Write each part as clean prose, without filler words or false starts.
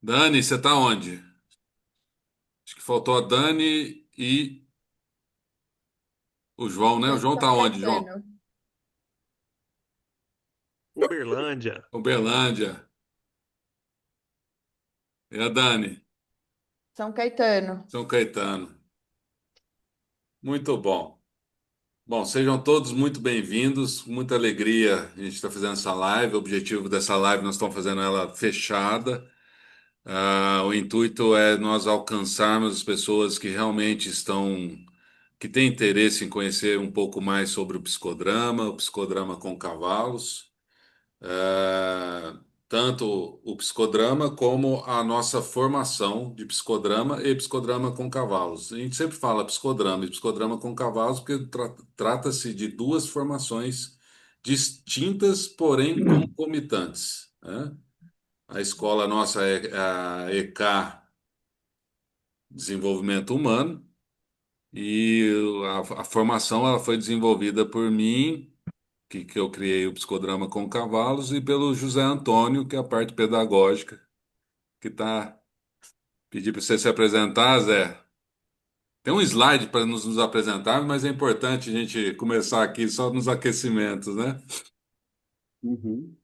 Dani, você tá onde? Acho que faltou a Dani e o João, né? O Tô em João tá São onde, João? Caetano. Uberlândia. Uberlândia. E a Dani? São Caetano. São Caetano. Muito bom. Bom, sejam todos muito bem-vindos. Com muita alegria a gente está fazendo essa live. O objetivo dessa live, nós estamos fazendo ela fechada. O intuito é nós alcançarmos as pessoas que realmente que têm interesse em conhecer um pouco mais sobre o psicodrama com cavalos. é, Tanto o psicodrama como a nossa formação de psicodrama e psicodrama com cavalos. A gente sempre fala psicodrama e psicodrama com cavalos porque trata-se de duas formações distintas, porém concomitantes, né? A escola nossa é a EK Desenvolvimento Humano e a formação ela foi desenvolvida por mim que eu criei o Psicodrama com Cavalos, e pelo José Antônio, que é a parte pedagógica, que está. Pedir para você se apresentar, Zé. Tem um slide para nos apresentar, mas é importante a gente começar aqui só nos aquecimentos, né? Uhum.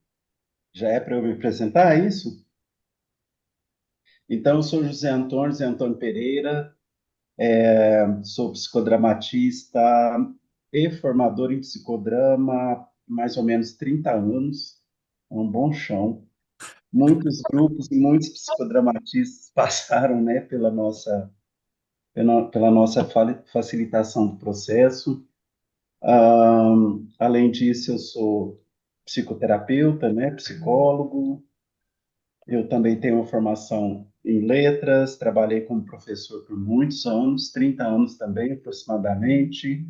Já é para eu me apresentar, é isso? Então, eu sou José Antônio Pereira, sou psicodramatista e formador em psicodrama há mais ou menos 30 anos. É um bom chão. Muitos grupos e muitos psicodramatistas passaram, né, pela nossa facilitação do processo. Além disso, eu sou psicoterapeuta, né, psicólogo. Eu também tenho uma formação em letras, trabalhei como professor por muitos anos, 30 anos também, aproximadamente.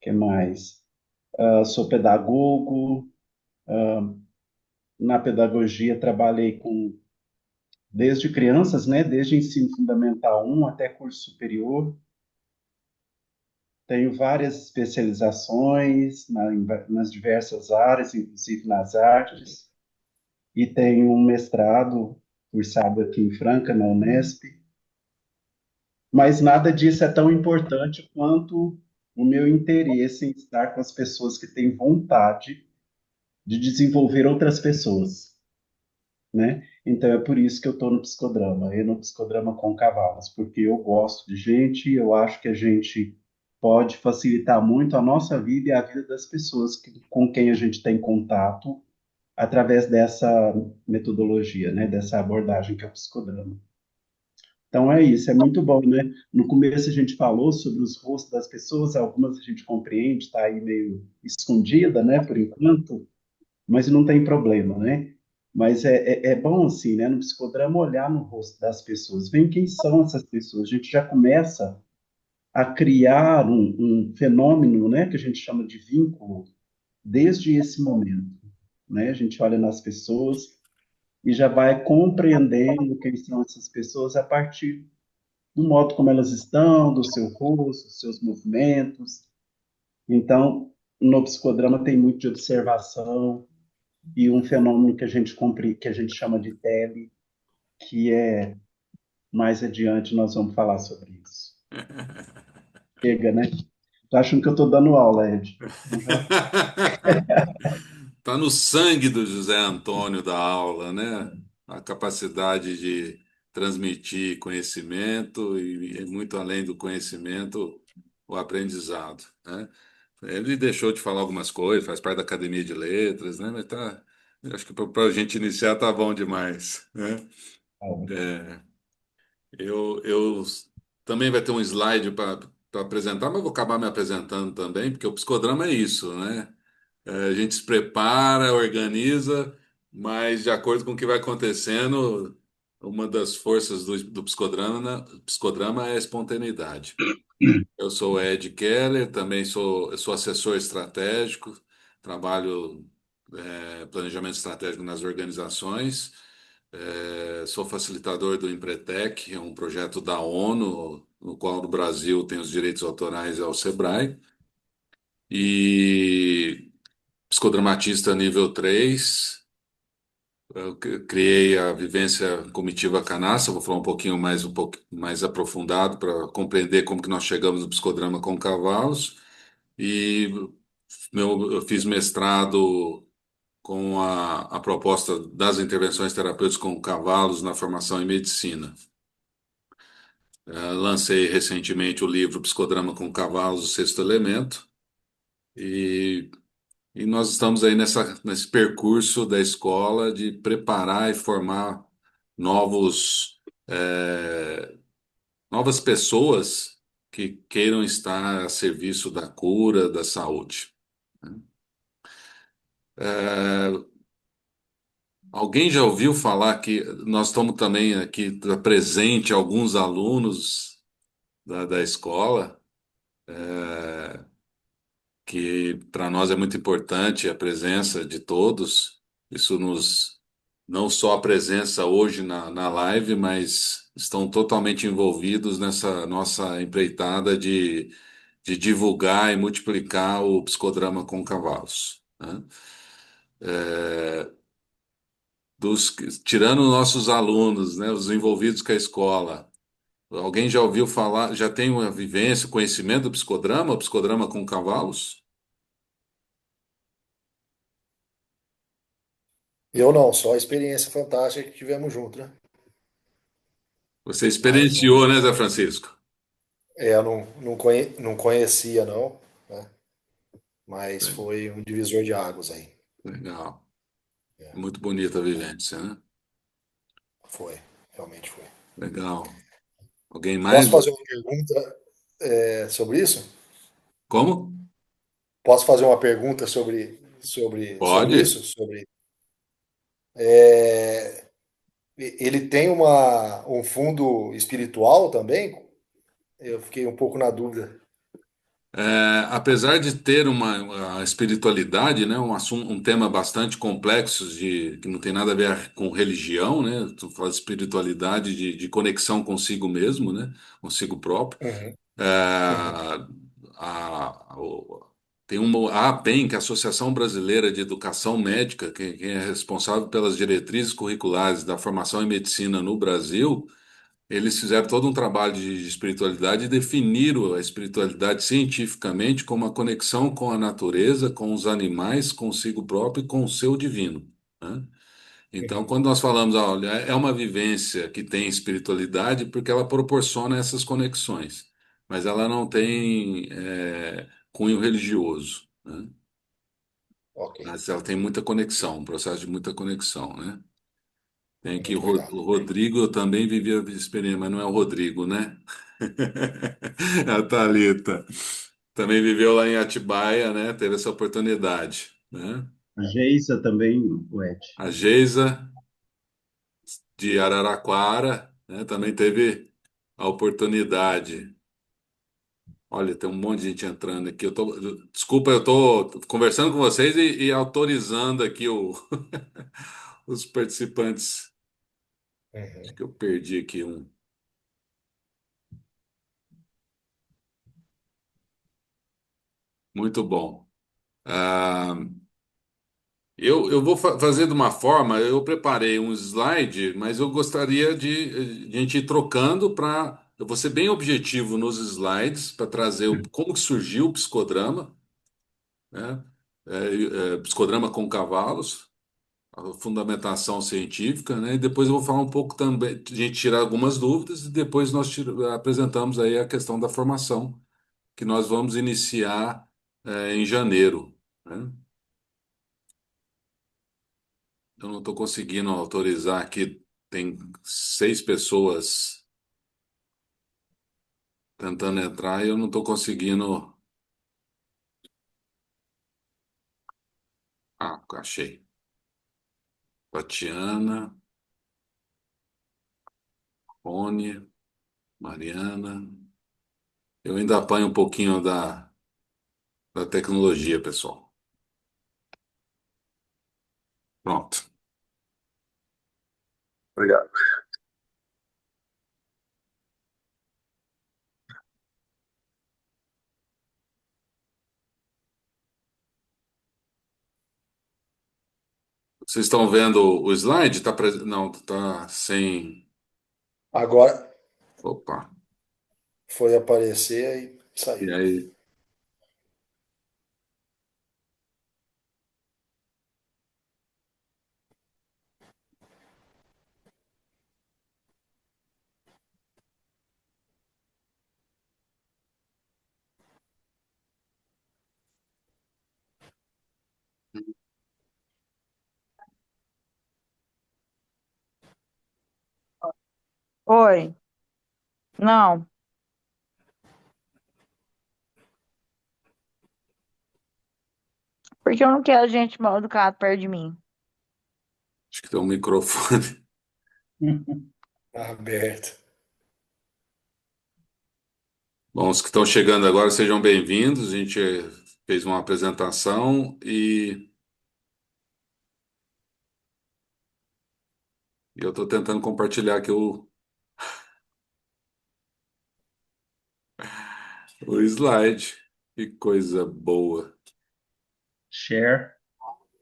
Que mais? Sou pedagogo. Na pedagogia, trabalhei desde crianças, né? Desde ensino fundamental um até curso superior. Tenho várias especializações nas diversas áreas, inclusive nas artes. E tenho um mestrado cursado aqui em Franca, na Unesp. Mas nada disso é tão importante quanto o meu interesse em estar com as pessoas que têm vontade de desenvolver outras pessoas, né? Então é por isso que eu estou no psicodrama, e no psicodrama com cavalos, porque eu gosto de gente, eu acho que a gente pode facilitar muito a nossa vida e a vida das pessoas com quem a gente tem contato através dessa metodologia, né? Dessa abordagem que é o psicodrama. Então é isso, é muito bom, né? No começo a gente falou sobre os rostos das pessoas, algumas a gente compreende, está aí meio escondida, né, por enquanto, mas não tem problema, né? Mas é bom, assim, né, no psicodrama, olhar no rosto das pessoas, ver quem são essas pessoas. A gente já começa a criar um fenômeno, né, que a gente chama de vínculo, desde esse momento, né? A gente olha nas pessoas e já vai compreendendo quem são essas pessoas a partir do modo como elas estão, do seu rosto, dos seus movimentos. Então, no psicodrama tem muito de observação e um fenômeno que a gente que a gente chama de tele, que é mais adiante nós vamos falar sobre isso. Chega, né? Tô achando que eu estou dando aula, Ed. Então já... Tá no sangue do José Antônio da aula, né? A capacidade de transmitir conhecimento e muito além do conhecimento, o aprendizado, né? Ele deixou de falar algumas coisas, faz parte da Academia de Letras, né? Mas tá, acho que para a gente iniciar tá bom demais, né? Eu também vai ter um slide para apresentar, mas vou acabar me apresentando também, porque o psicodrama é isso, né? A gente se prepara, organiza, mas de acordo com o que vai acontecendo, uma das forças do psicodrama é a espontaneidade. Eu sou Ed Keller, também eu sou assessor estratégico, trabalho planejamento estratégico nas organizações, sou facilitador do Empretec, é um projeto da ONU, no qual o Brasil tem os direitos autorais ao Sebrae, e psicodramatista nível 3. Criei a vivência comitiva canastra, vou falar um pouco mais aprofundado para compreender como que nós chegamos no psicodrama com cavalos. E eu fiz mestrado com a proposta das intervenções terapêuticas com cavalos na formação em medicina. Lancei recentemente o livro Psicodrama com Cavalos, o Sexto Elemento, e, e nós estamos aí nesse percurso da escola de preparar e formar novos, novas pessoas que queiram estar a serviço da cura, da saúde. É, Alguém já ouviu falar que nós estamos também aqui tá presente alguns alunos da escola, que para nós é muito importante a presença de todos. Isso nos, não só a presença hoje na live, mas estão totalmente envolvidos nessa nossa empreitada de divulgar e multiplicar o psicodrama com cavalos, né? Tirando nossos alunos, né, os envolvidos com a escola, alguém já ouviu falar, já tem uma vivência, conhecimento do psicodrama, o psicodrama com cavalos? Eu não, só a experiência fantástica que tivemos junto, né? Você Mas não, experienciou, né, Zé Francisco? eu não conhecia, não, né? Mas foi um divisor de águas aí. Legal. Muito bonita a vivência, né? Foi, realmente foi. Legal. Alguém mais? Posso fazer uma pergunta sobre isso? Como? Posso fazer uma pergunta sobre Pode. isso? Ele tem um fundo espiritual também? Eu fiquei um pouco na dúvida. Apesar de ter uma espiritualidade, né, um tema bastante complexo que não tem nada a ver com religião, né? Tu fala de espiritualidade de conexão consigo mesmo, né? Consigo próprio. Uhum, É, uhum, tem a ABEM, que é a Associação Brasileira de Educação Médica, quem é responsável pelas diretrizes curriculares da formação em medicina no Brasil. Eles fizeram todo um trabalho de espiritualidade e definiram a espiritualidade cientificamente como a conexão com a natureza, com os animais, consigo próprio e com o seu divino, né? Então, uhum. quando nós falamos, olha, é uma vivência que tem espiritualidade porque ela proporciona essas conexões, mas ela não tem cunho religioso, né? Ok, Mas ela tem muita conexão, um processo de muita conexão, né? Tem aqui muito legal. O Rodrigo, eu também vivia a experiência, mas não é o Rodrigo, né? É a Thalita. Também viveu lá em Atibaia, né? Teve essa oportunidade, né? A Geisa também, o Ed. A Geisa, de Araraquara, né? Também teve a oportunidade. Olha, tem um monte de gente entrando aqui. Desculpa, eu estou conversando com vocês e autorizando aqui os participantes. Acho Uhum. que eu perdi aqui um. Muito bom. Ah, eu vou fazer de uma forma, eu preparei um slide, mas eu gostaria de a gente ir trocando para. Eu vou ser bem objetivo nos slides para trazer como que surgiu o psicodrama, né? Psicodrama com cavalos, a fundamentação científica, né? E depois eu vou falar um pouco também, a gente tirar algumas dúvidas e depois nós apresentamos aí a questão da formação, que nós vamos iniciar em janeiro, né? Eu não estou conseguindo autorizar aqui. Tem 6 pessoas tentando entrar e eu não estou conseguindo. Ah, achei. Tatiana, Rony, Mariana. Eu ainda apanho um pouquinho da tecnologia, pessoal. Pronto. Obrigado. Vocês estão vendo o slide? Não, tá sem. Agora Opa. foi aparecer e E saiu. aí? Oi. Não, porque eu não quero gente mal educada perto de mim. Acho que tem um microfone. Aberto. Bom, os que estão chegando agora, sejam bem-vindos. A gente fez uma apresentação e eu estou tentando compartilhar aqui o slide. Que coisa boa. Share,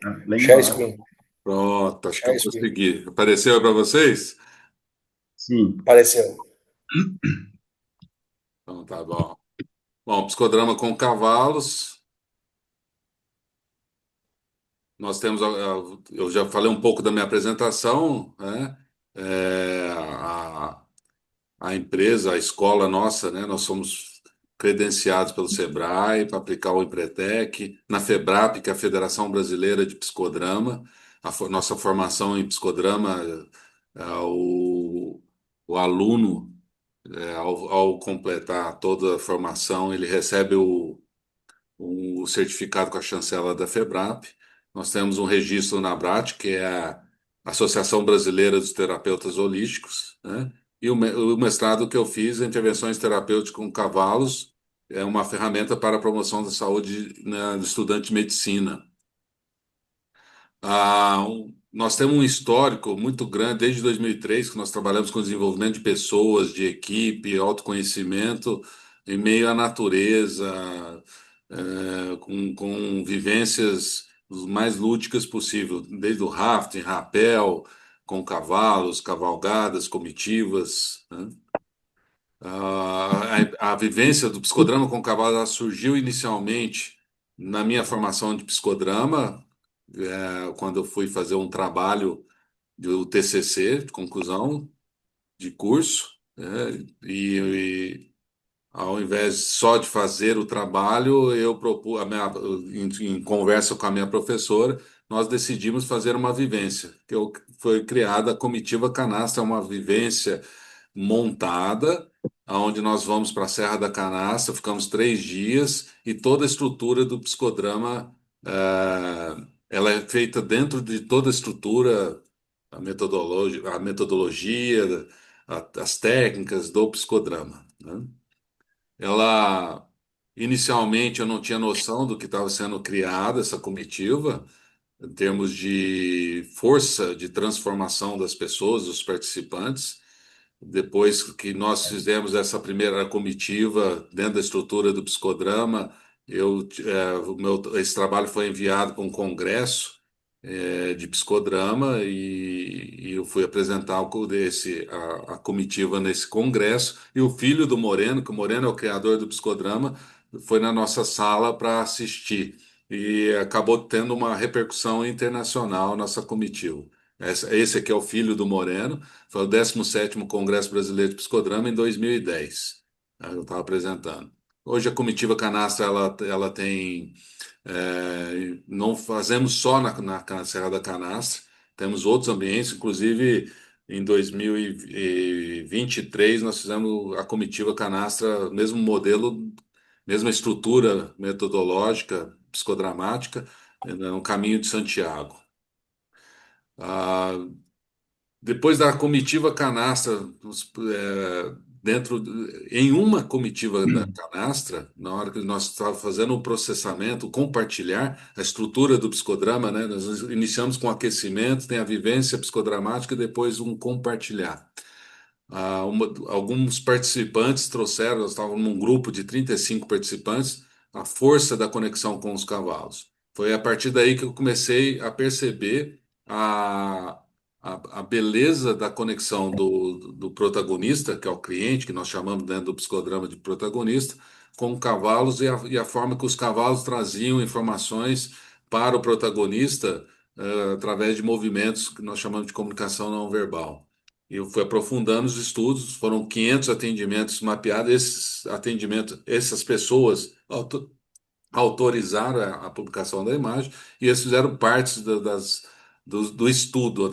lá Share embaixo. screen. Pronto, acho que eu Share screen. consegui. Apareceu para vocês? Sim. Apareceu. Então tá bom. Bom, psicodrama com cavalos. Nós temos, eu já falei um pouco da minha apresentação, né? É, a empresa, a escola nossa, né? Nós somos credenciados pelo Sebrae para aplicar o Empretec, na FEBRAP, que é a Federação Brasileira de Psicodrama. Nossa formação em psicodrama, é, o aluno, ao completar toda a formação, ele recebe o certificado com a chancela da FEBRAP. Nós temos um registro na ABRAT, que é a Associação Brasileira dos Terapeutas Holísticos, né? E o mestrado que eu fiz em intervenções terapêuticas com cavalos é uma ferramenta para a promoção da saúde, né, do estudante de medicina. Nós temos um histórico muito grande, desde 2003, que nós trabalhamos com desenvolvimento de pessoas, de equipe, autoconhecimento, em meio à natureza, com vivências os mais lúdicas possível, desde o rafting, rapel, com cavalos, cavalgadas, comitivas, né? A vivência do psicodrama com cavalos ela surgiu inicialmente na minha formação de psicodrama, quando eu fui fazer um trabalho do TCC, de conclusão de curso, né? E ao invés só de fazer o trabalho, eu propus, em conversa com a minha professora, nós decidimos fazer uma vivência, foi criada a Comitiva Canastra, é uma vivência montada, onde nós vamos para a Serra da Canastra, ficamos 3 dias e toda a estrutura do psicodrama, ela é feita dentro de toda a estrutura, a metodologia, as técnicas do psicodrama, né? Ela, inicialmente, eu não tinha noção do que estava sendo criada essa comitiva, em termos de força de transformação das pessoas, dos participantes. Depois que nós fizemos essa primeira comitiva dentro da estrutura do psicodrama, esse trabalho foi enviado para um congresso de psicodrama e eu fui apresentar a comitiva nesse congresso e o filho do Moreno, que o Moreno é o criador do psicodrama, foi na nossa sala para assistir e acabou tendo uma repercussão internacional nossa comitiva. Esse aqui é o filho do Moreno, foi o 17º Congresso Brasileiro de Psicodrama em 2010. Eu estava apresentando. Hoje a comitiva Canastra ela tem não fazemos só na Serra da Canastra, temos outros ambientes, inclusive em 2023 nós fizemos a comitiva Canastra, mesmo modelo, mesma estrutura metodológica, psicodramática, no Caminho de Santiago. Ah, Depois da comitiva canastra, em uma comitiva da canastra, na hora que nós estávamos fazendo o processamento, o compartilhar, a estrutura do psicodrama, né? Nós iniciamos com aquecimento, tem a vivência psicodramática e depois um compartilhar. Alguns participantes trouxeram, nós estávamos num grupo de 35 participantes, a força da conexão com os cavalos. Foi a partir daí que eu comecei a perceber a, a beleza da conexão do protagonista, que é o cliente, que nós chamamos dentro do psicodrama de protagonista, com cavalos e a forma que os cavalos traziam informações para o protagonista, através de movimentos que nós chamamos de comunicação não verbal. E eu fui aprofundando os estudos, foram 500 atendimentos mapeados, esses atendimentos, essas pessoas autorizaram a publicação da imagem e eles fizeram parte do estudo,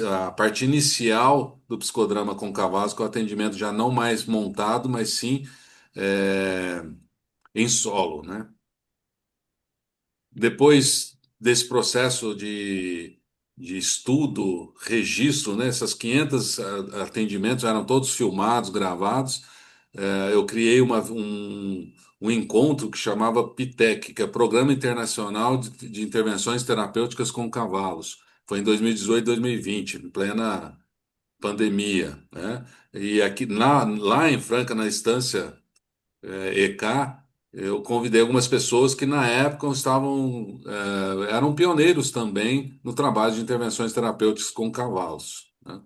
a parte inicial do psicodrama com cavalos, com o atendimento já não mais montado, mas sim é, em solo, né? Depois desse processo de estudo, registro, né, essas 500 atendimentos eram todos filmados, gravados. Eu criei um encontro que chamava PITEC, que é Programa Internacional de Intervenções Terapêuticas com Cavalos. Foi em 2018, 2020, em plena pandemia, né? E aqui, lá em Franca, na estância EK, eu convidei algumas pessoas que na época eram pioneiros também no trabalho de intervenções terapêuticas com cavalos, né?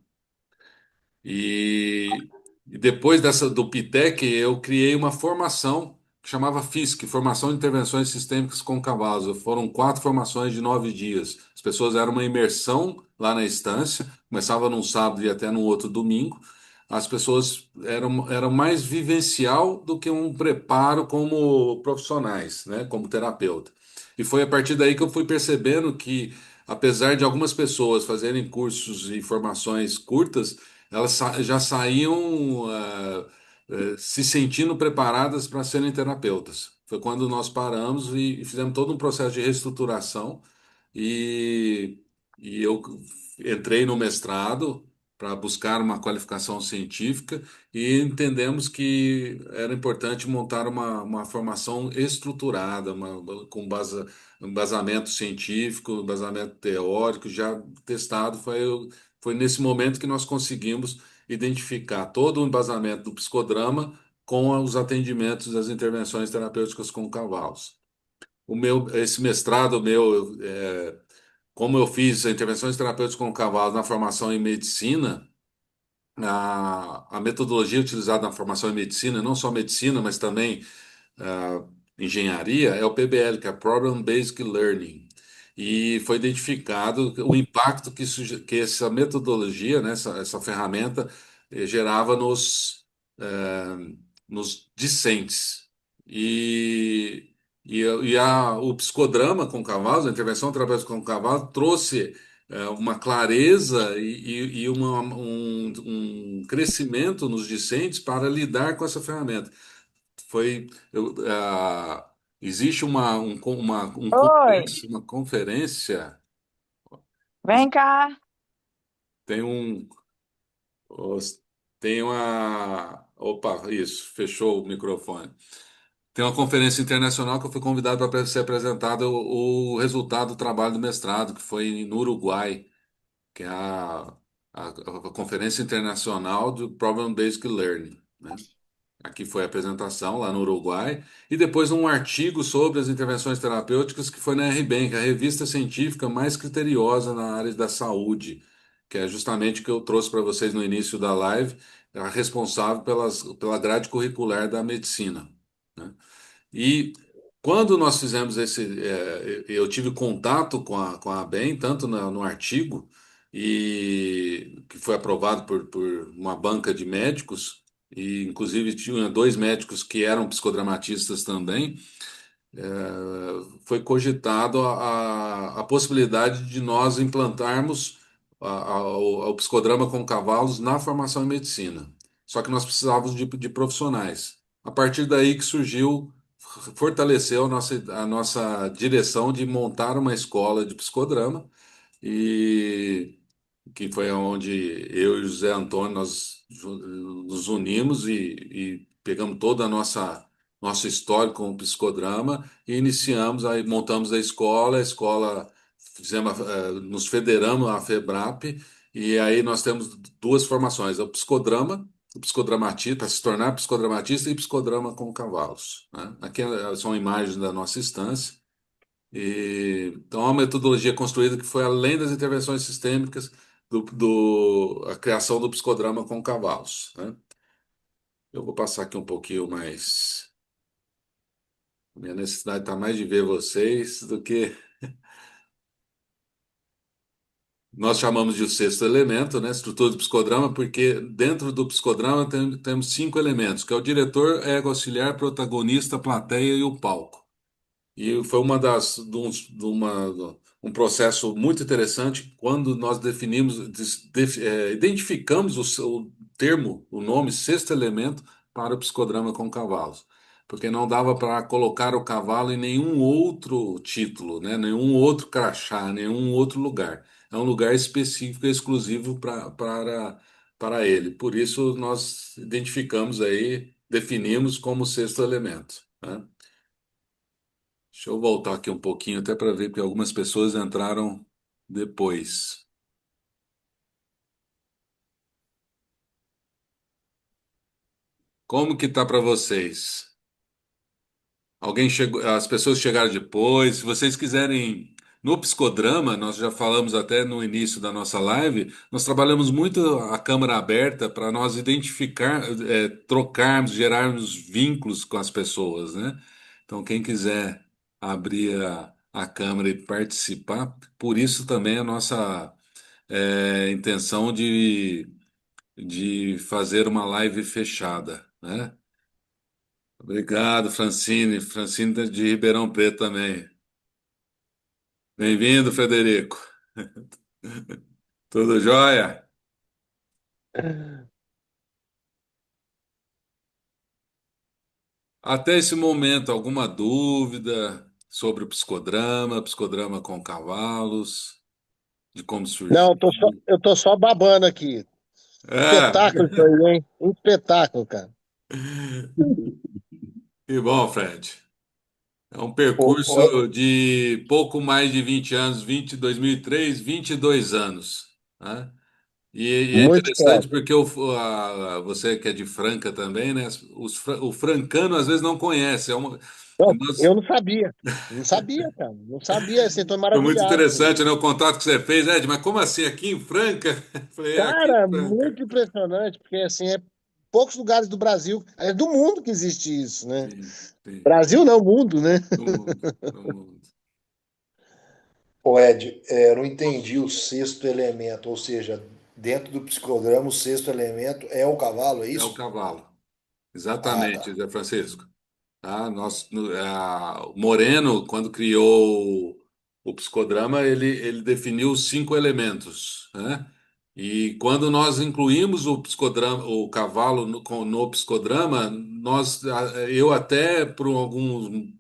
E, e depois do PITEC, eu criei uma formação que chamava FISC, Formação de Intervenções Sistêmicas com Cavalos. Foram 4 formações de 9 dias. As pessoas eram uma imersão lá na estância, começava num sábado e até no outro domingo. As pessoas eram mais vivencial do que um preparo como profissionais, né, como terapeuta. E foi a partir daí que eu fui percebendo que, apesar de algumas pessoas fazerem cursos e formações curtas, elas já saíam se sentindo preparadas para serem terapeutas. Foi quando nós paramos e fizemos todo um processo de reestruturação e, e eu entrei no mestrado para buscar uma qualificação científica e entendemos que era importante montar uma formação estruturada, com embasamento científico, embasamento teórico, já testado. Foi nesse momento que nós conseguimos identificar todo o embasamento do psicodrama com os atendimentos das intervenções terapêuticas com cavalos. Esse mestrado meu, como eu fiz intervenções terapêuticas com cavalos na formação em medicina, a metodologia utilizada na formação em medicina, não só medicina, mas também ah, engenharia, é o PBL, que é Problem Based Learning. E foi identificado o impacto que essa metodologia, né, essa ferramenta, gerava nos discentes. O psicodrama com cavalos, a intervenção terapêutica com cavalos, trouxe uma clareza e um crescimento nos discentes para lidar com essa ferramenta. Foi, existe Oi, uma conferência, vem cá. tem um, os- tem uma, opa, isso, fechou o microfone. Tem uma conferência internacional que eu fui convidado para ser apresentado o resultado do trabalho do mestrado, que foi no Uruguai, que é a Conferência Internacional do Problem-Based Learning, né? Aqui foi a apresentação lá no Uruguai, e depois um artigo sobre as intervenções terapêuticas que foi na RBAM, que é a revista científica mais criteriosa na área da saúde, que é justamente o que eu trouxe para vocês no início da live, é a responsável pela grade curricular da medicina, né? E quando nós fizemos eu tive contato com a ABEM, tanto no artigo, e que foi aprovado por uma banca de médicos, e inclusive tinha 2 médicos que eram psicodramatistas também. Foi cogitado a possibilidade de nós implantarmos o psicodrama com cavalos na formação em medicina. Só que nós precisávamos de profissionais. A partir daí que surgiu, fortaleceu a nossa direção de montar uma escola de psicodrama, e que foi onde eu e o José Antônio nos unimos e pegamos toda a nosso histórico com o psicodrama e iniciamos, aí montamos a escola nos federamos à FEBRAP, e aí nós temos 2 formações, o psicodramatista, para se tornar psicodramatista, e psicodrama com cavalos, né? Aqui são imagens da nossa estância. Então, é uma metodologia construída que foi além das intervenções sistêmicas a criação do psicodrama com cavalos, né? Eu vou passar aqui um pouquinho mais. Minha necessidade está mais de ver vocês do que nós chamamos de o sexto elemento, né? Estrutura do psicodrama, porque dentro do psicodrama temos cinco elementos, que é o diretor, ego auxiliar, protagonista, plateia e o palco. E foi uma das um processo muito interessante quando nós identificamos o termo, o nome sexto elemento para o psicodrama com cavalos, porque não dava para colocar o cavalo em nenhum outro título, né? Nenhum outro crachá, nenhum outro lugar. É um lugar específico, exclusivo para ele. Por isso nós identificamos aí, definimos como sexto elemento, né? Deixa eu voltar aqui um pouquinho até para ver, porque algumas pessoas entraram depois. Como que tá para vocês? Alguém chegou, as pessoas chegaram depois. Se vocês quiserem, no psicodrama, nós já falamos até no início da nossa live, nós trabalhamos muito a câmara aberta para nós identificar, trocarmos, gerarmos vínculos com as pessoas, né? Então, quem quiser abrir a câmera e participar, por isso também a nossa intenção de fazer uma live fechada, né? Obrigado, Francine. Francine de Ribeirão Preto também. Bem-vindo, Frederico. Tudo jóia? Até esse momento, alguma dúvida sobre o psicodrama, psicodrama com cavalos, de como Não, surgiu? eu tô só babando aqui. É, Espetáculo isso aí, hein? Um espetáculo, cara. que bom, Fred. É um Ô, percurso de pouco mais de 20 anos, 2003, 22 anos, né? E é Muito interessante top. porque você que é de Franca também, né? O francano às vezes não conhece. Não, Nós- eu não sabia. Não sabia, cara. Não sabia. Assim, tô foi muito maravilhado com isso. interessante, né, o contato que você fez, Ed, mas como assim aqui em Franca? Eu falei, aqui em Cara, Franca. muito impressionante, porque assim, é poucos lugares do Brasil, é do mundo que existe isso, né? Sim, sim, Brasil não, mundo, né? no mundo, no mundo. Ed, eu não entendi o sexto elemento, ou seja, dentro do psicograma, o sexto elemento é o cavalo, é É o isso? cavalo. Ah, Exatamente, tá. Zé Francisco. Tá? O Moreno, quando criou o psicodrama, ele definiu os cinco elementos, né? E quando nós incluímos o psicodrama, o cavalo no psicodrama, eu até por um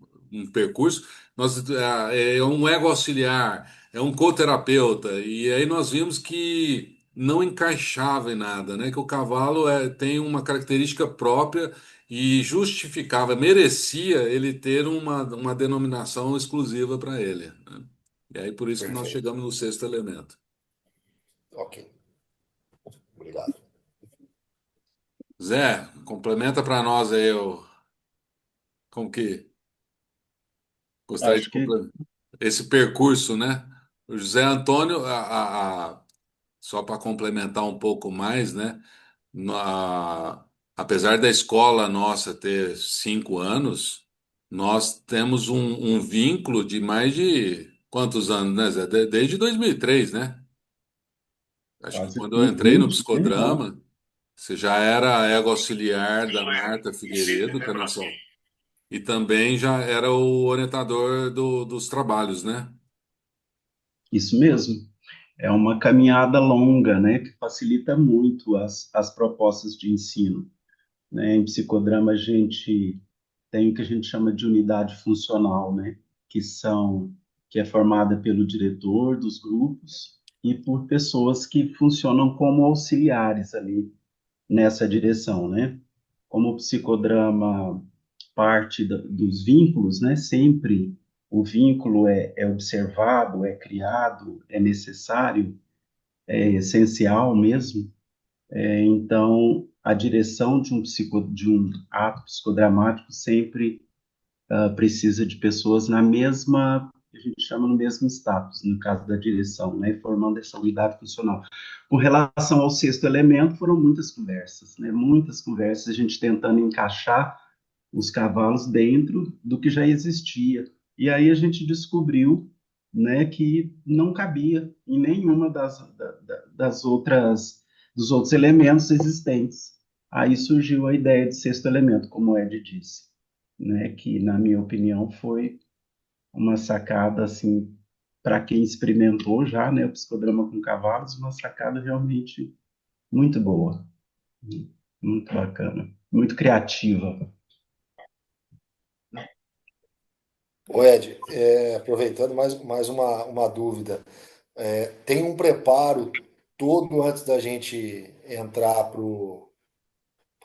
percurso, é um ego auxiliar, é um coterapeuta, e aí nós vimos que não encaixava em nada, né? Que o cavalo tem uma característica própria e justificava, merecia ele ter uma denominação exclusiva para ele, né? E aí por isso que nós Perfeito. chegamos no sexto elemento. Ok, obrigado. Zé, complementa para nós aí como que gostaria de Acho que complementar esse percurso, né? O José Antônio, só para complementar um pouco mais, né? Na- Apesar da escola nossa ter 5 anos, nós temos um vínculo de mais de quantos anos, né, Zé? Desde 2003, né? Acho que quase quando eu uns entrei no 20, né? Ó, psicodrama, você já era a ego auxiliar da Marta Figueiredo, que é a nossa, e também já era o orientador dos trabalhos, né? isso mesmo. É uma caminhada longa, né, que facilita muito as propostas de ensino, né? Em psicodrama a gente tem o que a gente chama de unidade funcional, né, que são que é formada pelo diretor dos grupos e por pessoas que funcionam como auxiliares ali nessa direção, né? Como o psicodrama parte dos vínculos, né? Sempre o vínculo é observado, é criado, é necessário, é essencial mesmo. Então, a direção de um ato psicodramático sempre precisa de pessoas na mesma que a gente chama no mesmo status, no caso da direção, né, formando essa unidade funcional. Com relação ao sexto elemento, foram muitas conversas, né, muitas conversas, a gente tentando encaixar os cavalos dentro do que já existia. E aí a gente descobriu, né, que não cabia em nenhuma das outras dos outros elementos existentes. Aí surgiu a ideia de sexto elemento, como o Ed disse, né, que na minha opinião foi uma sacada assim para quem experimentou já, né, o psicodrama com cavalos, uma sacada realmente muito boa, muito bacana, muito criativa. Ô Ed, aproveitando mais uma dúvida. Tem um preparo todo antes da gente entrar para o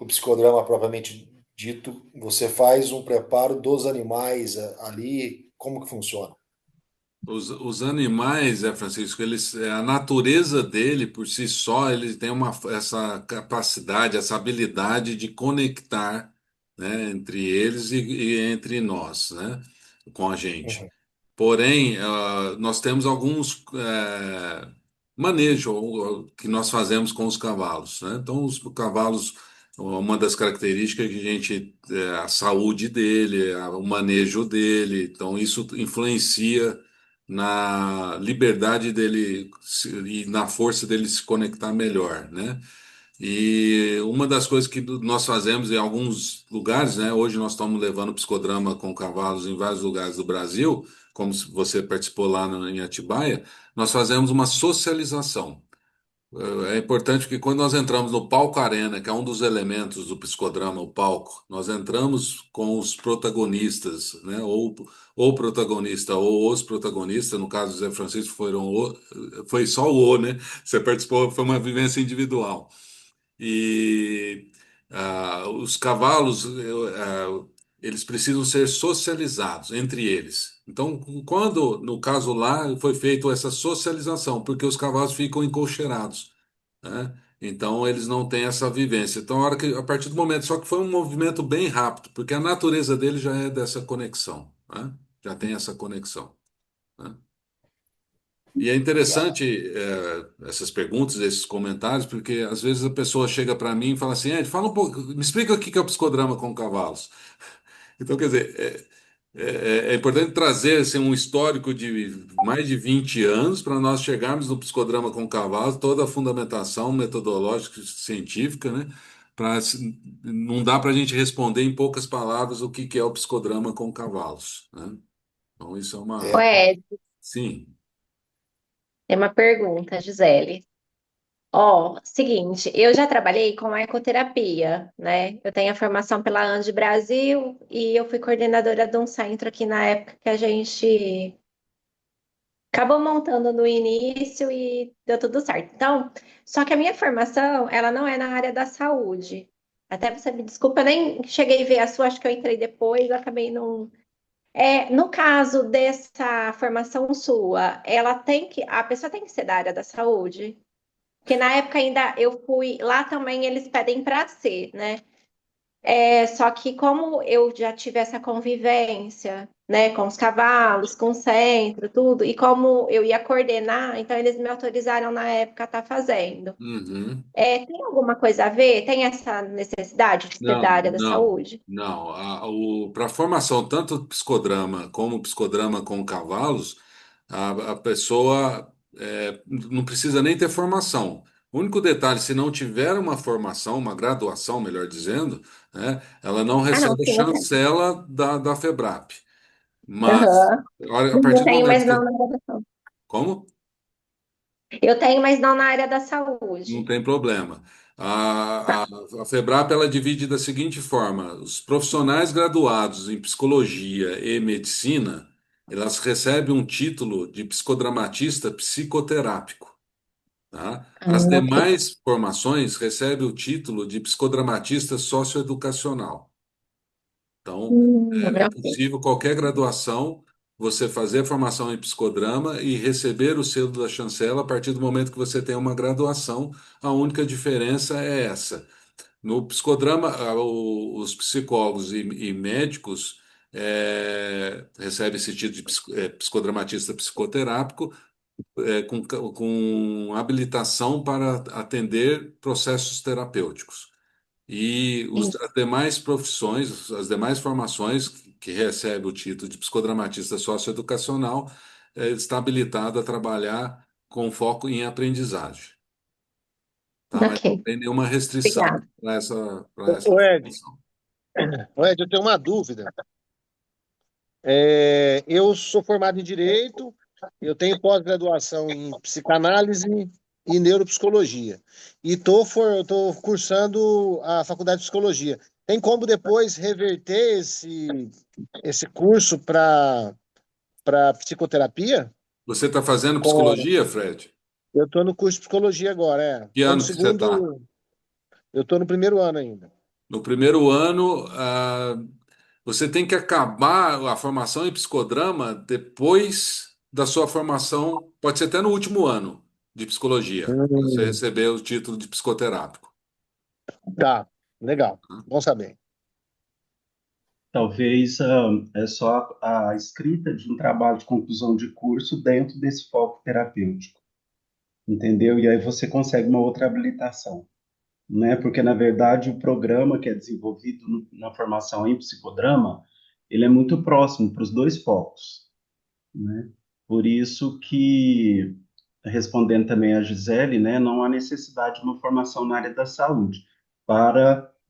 psicodrama propriamente dito? Você faz um preparo dos animais ali? Como que funciona? Os animais, Francisco, a natureza dele por si só, ele tem essa capacidade, essa habilidade de conectar, né, entre eles e entre nós, né, com a gente. Uhum. Porém, nós temos alguns manejos que nós fazemos com os cavalos, né? Então, os cavalos, uma das características que a gente, a saúde dele, o manejo dele, então isso influencia na liberdade dele e na força dele se conectar melhor, né? E uma das coisas que nós fazemos em alguns lugares, né? Hoje nós estamos levando psicodrama com cavalos em vários lugares do Brasil, como se você participou lá em Atibaia, nós fazemos uma socialização. É importante que quando nós entramos no palco arena, que é um dos elementos do psicodrama, o palco, nós entramos com os protagonistas, né? Ou protagonista ou os protagonistas, no caso do Zé Francisco foi só o, né? Você participou, foi uma vivência individual. E os cavalos, eles precisam ser socializados entre eles. Então, quando, no caso lá, foi feita essa socialização, porque os cavalos ficam encolcheirados, né? Então, eles não têm essa vivência. Então, a partir do momento, só que foi um movimento bem rápido, porque a natureza dele já é dessa conexão, né? Já tem essa conexão, né? E é Legal. interessante essas perguntas, esses comentários, porque às vezes a pessoa chega para mim e fala assim, Ed, fala um pouco, me explica o que que é o psicodrama com cavalos. Então, quer dizer, é importante trazer assim, um histórico de mais de 20 anos para nós chegarmos no psicodrama com cavalos, toda a fundamentação metodológica, científica, né? Não dá para a gente responder em poucas palavras o que que é o psicodrama com cavalos, né? Então, isso é uma... Ué, Sim. tem uma pergunta, Gisele. Ó, seguinte, eu já trabalhei com ecoterapia, né? Eu tenho a formação pela ANDE Brasil e eu fui coordenadora de um centro aqui na época que a gente acabou montando no início e deu tudo certo. Então, só que a minha formação, ela não é na área da saúde. Até você me desculpa, eu nem cheguei a ver a sua, acho que eu entrei depois, eu acabei não. No caso dessa formação sua, a pessoa tem que ser da área da saúde? Porque na época ainda eu fui, lá também eles pedem para ser, né? Só que como eu já tive essa convivência, né, com os cavalos, com o centro, tudo, e como eu ia coordenar, então eles me autorizaram na época a estar fazendo. Uhum. Tem alguma coisa a ver? Tem essa necessidade de ser da Não, área da não, saúde? não. Para formação, tanto do psicodrama como psicodrama com cavalos, a pessoa não precisa nem ter formação. O único detalhe, se não tiver uma formação, uma graduação, melhor dizendo, né, ela não Ah, não, recebe a sim, eu tenho. chancela da FEBRAP. Mas, Aham. a partir Eu do tenho, momento mas que... não na área da saúde. Como? Eu tenho, mas não na área da Não saúde. tem problema. A, Tá. a, a FEBRAP ela divide da seguinte forma: os profissionais graduados em psicologia e medicina, elas recebem um título de psicodramatista psicoterápico, tá? Ah, As ok. demais formações recebem o título de psicodramatista socioeducacional. Então, é Ok. possível qualquer graduação você fazer a formação em psicodrama e receber o selo da chancela a partir do momento que você tem uma graduação. A única diferença é essa. No psicodrama, os psicólogos e médicos, recebe esse título de psicodramatista psicoterápico, com habilitação para atender processos terapêuticos. E Sim. as demais profissões, as demais formações que recebe o título de psicodramatista socioeducacional, está habilitado a trabalhar com foco em aprendizagem, tá? Mas não Ok, tem nenhuma restrição obrigada. para essa Ô, Ed, formação. ô, Ed, eu tenho uma dúvida. Eu sou formado em Direito, eu tenho pós-graduação em Psicanálise e Neuropsicologia. E tô cursando a Faculdade de Psicologia. Tem como depois reverter esse curso para psicoterapia? Você está fazendo Com, psicologia, Fred? eu estou no curso de Psicologia agora, é. Que Tô no ano que você está? segundo, eu estou no primeiro ano ainda. No primeiro ano, você tem que acabar a formação em psicodrama depois da sua formação, pode ser até no último ano de psicologia, para você Hum, receber o título de psicoterápico. tá, legal. Bom saber. Talvez é só a escrita de um trabalho de conclusão de curso dentro desse foco terapêutico, entendeu? E aí você consegue uma outra habilitação, né? Porque, na verdade, o programa que é desenvolvido na formação em psicodrama, ele é muito próximo para os dois focos, né? Por isso que, respondendo também a Gisele, né, não há necessidade de uma formação na área da saúde.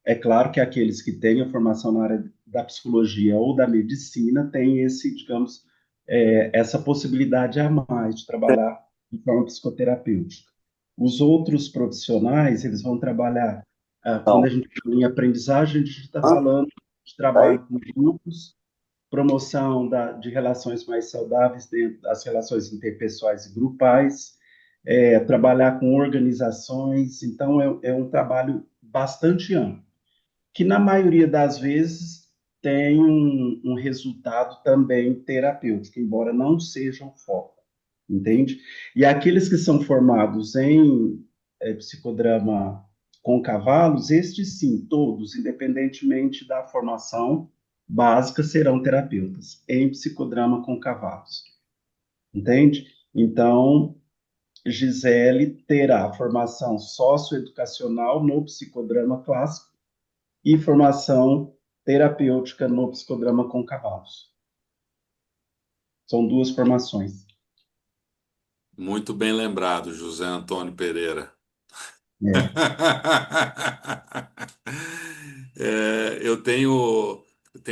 É claro que aqueles que têm a formação na área da psicologia ou da medicina têm esse, digamos, essa possibilidade a mais de trabalhar de forma psicoterapêutica. Os outros profissionais, eles vão trabalhar, quando a gente fala em aprendizagem, a gente está falando de trabalho com grupos, promoção de relações mais saudáveis dentro das relações interpessoais e grupais, trabalhar com organizações. Então, é um trabalho bastante amplo, que na maioria das vezes tem um resultado também terapêutico, embora não seja o foco, entende? E aqueles que são formados em psicodrama com cavalos, estes sim, todos, independentemente da formação básica, serão terapeutas em psicodrama com cavalos, entende? Então, Gisele terá formação socioeducacional no psicodrama clássico e formação terapêutica no psicodrama com cavalos. São duas formações. Muito bem lembrado, José Antônio Pereira. É. Eu tenho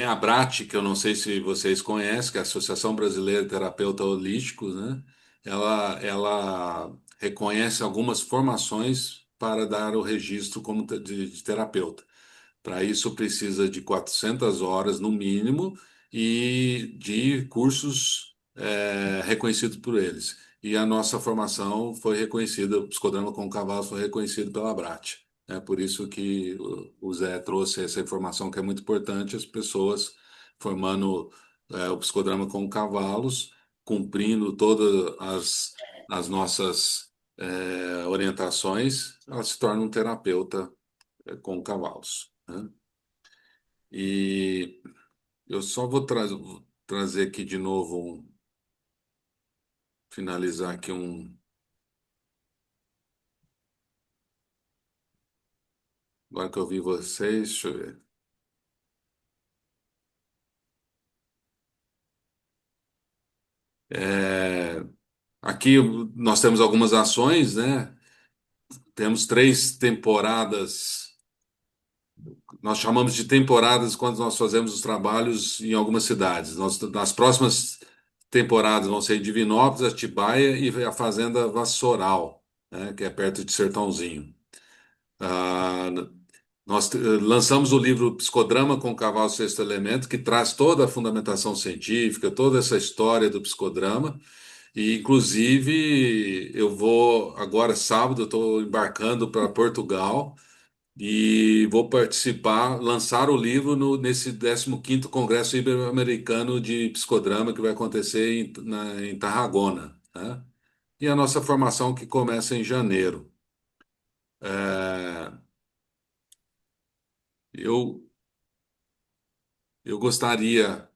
a BRAT, que eu não sei se vocês conhecem, que é a Associação Brasileira de Terapeutas Holísticos, né? Ela reconhece algumas formações para dar o registro como de terapeuta. Para isso precisa de 400 horas no mínimo e de cursos reconhecidos por eles. E a nossa formação foi reconhecida, o psicodrama com cavalos foi reconhecido pela BRAT. É por isso que o Zé trouxe essa informação que é muito importante, as pessoas formando o psicodrama com cavalos, cumprindo todas as nossas orientações, ela se torna um terapeuta com cavalos, né? E eu só vou trazer aqui de novo, finalizar aqui agora que eu vi vocês, deixa eu ver. É, aqui nós temos algumas ações, né? Temos 3 temporadas. Nós chamamos de temporadas quando nós fazemos os trabalhos em algumas cidades. Nas próximas temporadas vão ser em Divinópolis, Atibaia e a Fazenda Vassoural, né? Que é perto de Sertãozinho. Ah, nós lançamos o livro Psicodrama com o Cavalo Sexto Elemento, que traz toda a fundamentação científica, toda essa história do psicodrama. E, inclusive, eu vou, agora sábado, eu estou embarcando para Portugal e vou participar, lançar o livro nesse 15º Congresso Ibero-Americano de Psicodrama, que vai acontecer em Tarragona, né? E a nossa formação que começa em janeiro. É, eu, eu gostaria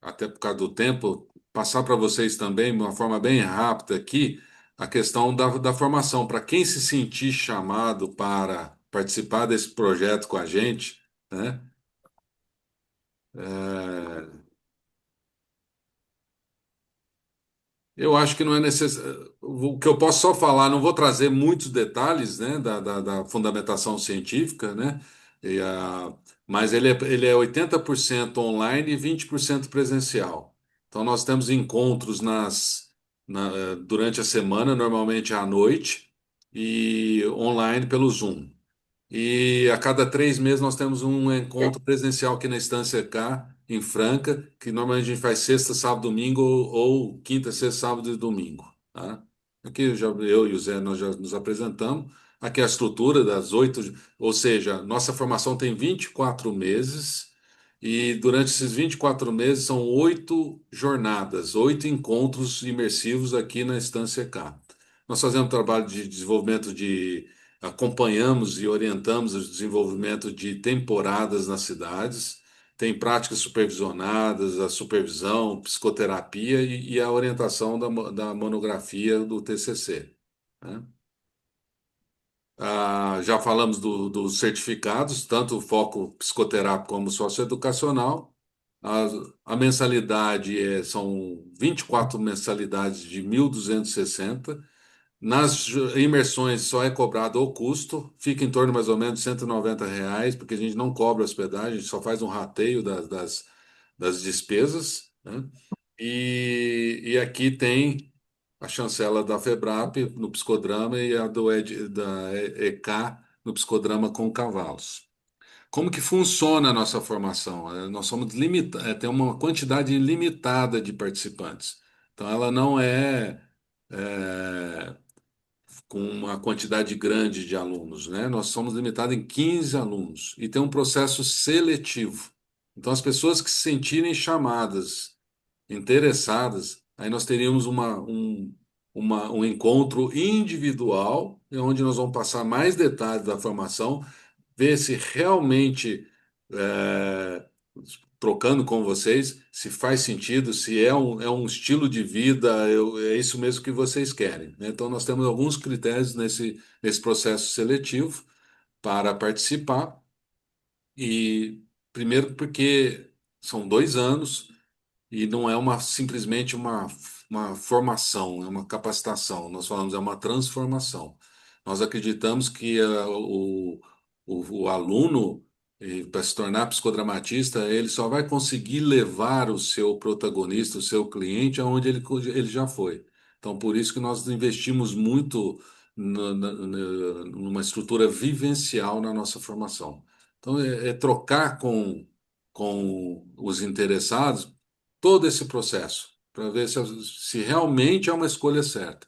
até por causa do tempo, passar para vocês também, de uma forma bem rápida aqui, a questão da formação. Para quem se sentir chamado para participar desse projeto com a gente, né? é, Eu acho que não é necessário. O que eu posso só falar, não vou trazer muitos detalhes, né, da fundamentação científica, né, mas ele é 80% online e 20% presencial. Então, nós temos encontros durante a semana, normalmente à noite, e online pelo Zoom. E a cada 3 meses nós temos um encontro presencial aqui na Estância K, em Franca, que normalmente a gente faz sexta, sábado, domingo, ou quinta, sexta, sábado e domingo. Tá? Aqui eu e o Zé nós já nos apresentamos. Aqui é a estrutura das 8, ou seja, nossa formação tem 24 meses, e durante esses 24 meses são 8 jornadas, 8 encontros imersivos aqui na Estância K. Nós fazemos trabalho de desenvolvimento acompanhamos e orientamos o desenvolvimento de temporadas nas cidades, tem práticas supervisionadas, a supervisão, psicoterapia e a orientação da monografia do TCC. Né? Já falamos dos certificados, tanto o foco psicoterápico como socioeducacional. A, a mensalidade são 24 mensalidades de 1.260. Nas imersões só é cobrado o custo, fica em torno mais ou menos de R$ 190, porque a gente não cobra hospedagem, a gente só faz um rateio das despesas, né? E aqui tem a chancela da FEBRAP no psicodrama e a da EK no psicodrama com cavalos. Como que funciona a nossa formação? Nós somos tem uma quantidade limitada de participantes. Então, ela não é com uma quantidade grande de alunos, né? Nós somos limitados em 15 alunos e tem um processo seletivo. Então, as pessoas que se sentirem chamadas, interessadas, aí nós teríamos um encontro individual, onde nós vamos passar mais detalhes da formação, ver se realmente, é, trocando com vocês, se faz sentido, se é um estilo de vida, é isso mesmo que vocês querem, né? Então, nós temos alguns critérios nesse processo seletivo para participar, e primeiro porque são 2 anos. E não é simplesmente uma formação, é uma capacitação. Nós falamos é uma transformação. Nós acreditamos que o aluno, para se tornar psicodramatista, ele só vai conseguir levar o seu protagonista, o seu cliente, aonde ele já foi. Então, por isso que nós investimos muito numa estrutura vivencial na nossa formação. Então, é trocar com os interessados todo esse processo, para ver se realmente é uma escolha certa,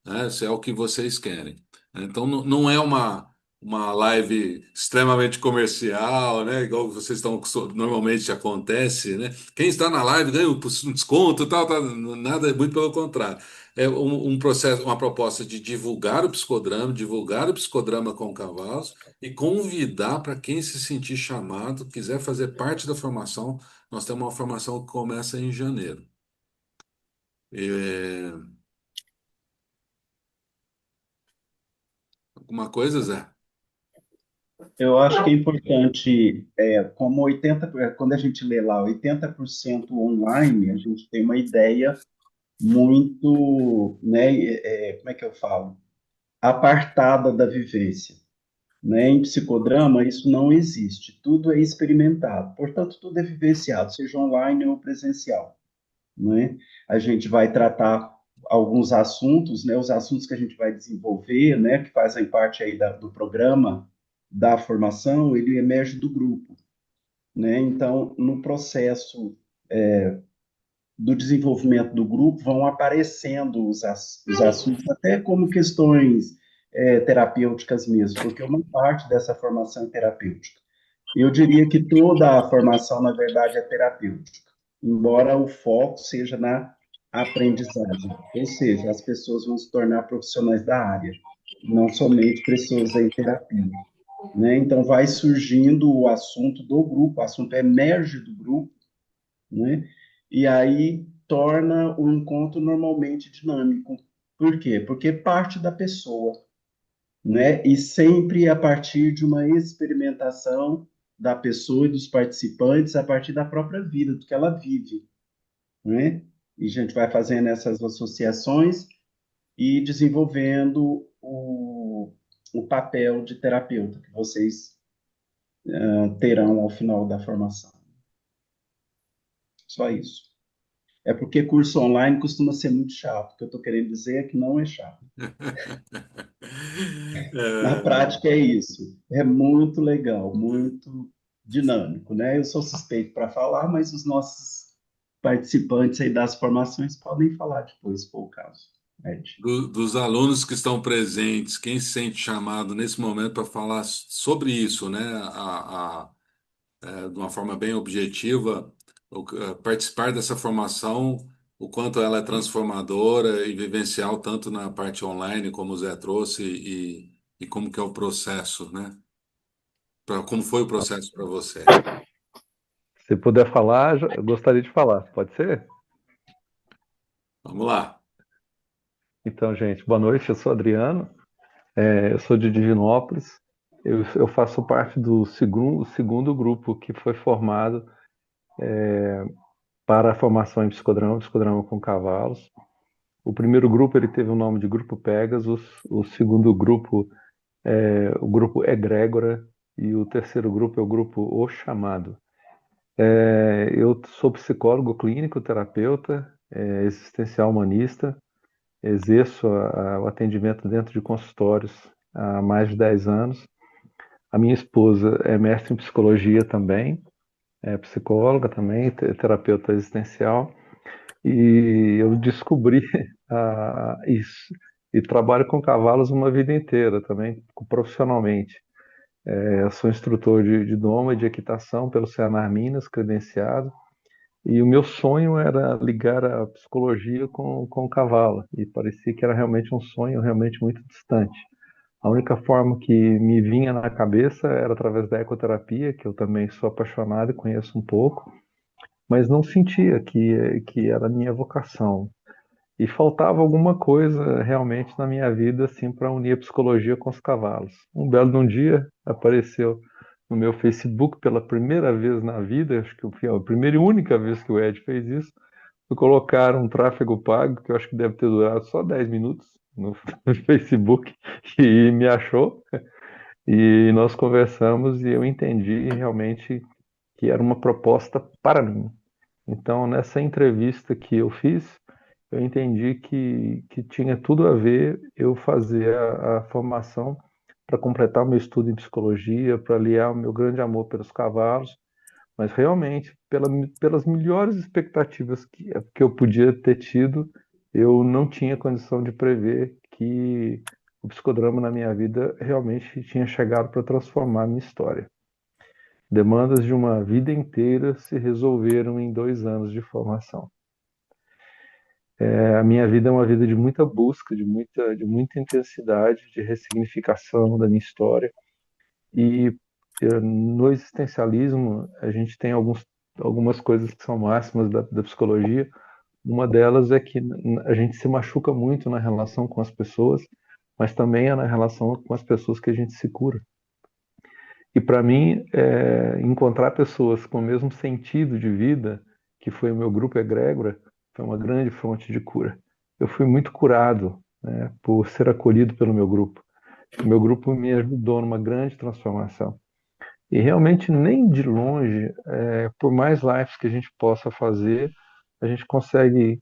né? Se é o que vocês querem. Então, não é uma live extremamente comercial, né? Igual vocês normalmente acontece, né? Quem está na live ganha um desconto, tal, tal, nada, muito pelo contrário. É um processo, uma proposta de divulgar o psicodrama com cavalos e convidar para quem se sentir chamado, quiser fazer parte da formação. Nós temos uma formação que começa em janeiro. É, alguma coisa, Zé? Eu acho que é importante, como 80, quando a gente lê lá 80% online, a gente tem uma ideia muito, né, como é que eu falo? Apartada da vivência, né? Em psicodrama, isso não existe, tudo é experimentado, portanto, tudo é vivenciado, seja online ou presencial, né? A gente vai tratar alguns assuntos, né? Os assuntos que a gente vai desenvolver, né? Que fazem parte aí do programa da formação, ele emerge do grupo, né? Então, no processo do desenvolvimento do grupo, vão aparecendo os assuntos, até como questões terapêuticas mesmo, porque uma parte dessa formação é terapêutica. Eu diria que toda a formação, na verdade, é terapêutica, embora o foco seja na aprendizagem, ou seja, as pessoas vão se tornar profissionais da área, não somente pessoas em terapia, né? Então, vai surgindo o assunto do grupo, o assunto emerge do grupo, né? e aí torna o encontro normalmente dinâmico. Por quê? Porque parte da pessoa, né? E sempre a partir de uma experimentação da pessoa e dos participantes a partir da própria vida, do que ela vive, né? E a gente vai fazendo essas associações e desenvolvendo o papel de terapeuta que vocês terão ao final da formação. Só isso. É porque curso online costuma ser muito chato. O que eu estou querendo dizer é que não é chato. Na É, prática é isso. É muito legal, muito dinâmico, né? Eu sou suspeito para falar, mas os nossos participantes aí das formações podem falar depois, se for o caso. Ed. dos alunos que estão presentes, quem se sente chamado nesse momento para falar sobre isso, né? De uma forma bem objetiva, participar dessa formação, o quanto ela é transformadora e vivencial, tanto na parte online, como o Zé trouxe, e como que é o processo, né? Como foi o processo para você? Se puder falar, eu gostaria de falar. Pode ser? Vamos lá. Então, gente, boa noite. Eu sou Adriano. Eu sou de Divinópolis. Eu faço parte do segundo grupo que foi formado para a formação em psicodrama com cavalos. O primeiro grupo ele teve o nome de Grupo Pegasus. O segundo grupo é o grupo Egrégora. E o terceiro grupo é o grupo O Chamado. Eu sou psicólogo clínico, terapeuta, existencial humanista. Exerço o atendimento dentro de consultórios há mais de 10 anos. A minha esposa é mestre em psicologia também, é psicóloga também, terapeuta existencial. E eu descobri isso. E trabalho com cavalos uma vida inteira também, profissionalmente. Eu sou instrutor de doma e de equitação pelo Senar Minas, credenciado. E o meu sonho era ligar a psicologia com o cavalo, e parecia que era realmente um sonho realmente muito distante. A única forma que me vinha na cabeça era através da ecoterapia, que eu também sou apaixonado e conheço um pouco, mas não sentia que era a minha vocação. E faltava alguma coisa realmente na minha vida assim para unir a psicologia com os cavalos. Um belo de um dia apareceu no meu Facebook pela primeira vez na vida, acho que foi a primeira e única vez que o Ed fez isso, foi colocar um tráfego pago, que eu acho que deve ter durado só 10 minutos no Facebook, e me achou, e nós conversamos e eu entendi realmente que era uma proposta para mim. Então, nessa entrevista que eu fiz, eu entendi que tinha tudo a ver eu fazer a formação para completar o meu estudo em psicologia, para aliar o meu grande amor pelos cavalos, mas realmente, pelas melhores expectativas que eu podia ter tido, eu não tinha condição de prever que o psicodrama na minha vida realmente tinha chegado para transformar a minha história. Demandas de uma vida inteira se resolveram em 2 anos de formação. A minha vida é uma vida de muita busca, de muita intensidade, de ressignificação da minha história. E no existencialismo, a gente tem algumas coisas que são máximas da psicologia. Uma delas é que a gente se machuca muito na relação com as pessoas, mas também é na relação com as pessoas que a gente se cura. E para mim, encontrar pessoas com o mesmo sentido de vida, que foi o meu grupo Egrégora, foi uma grande fonte de cura. Eu fui muito curado, né, por ser acolhido pelo meu grupo. O meu grupo me ajudou numa grande transformação. E realmente, nem de longe, por mais lives que a gente possa fazer, a gente consegue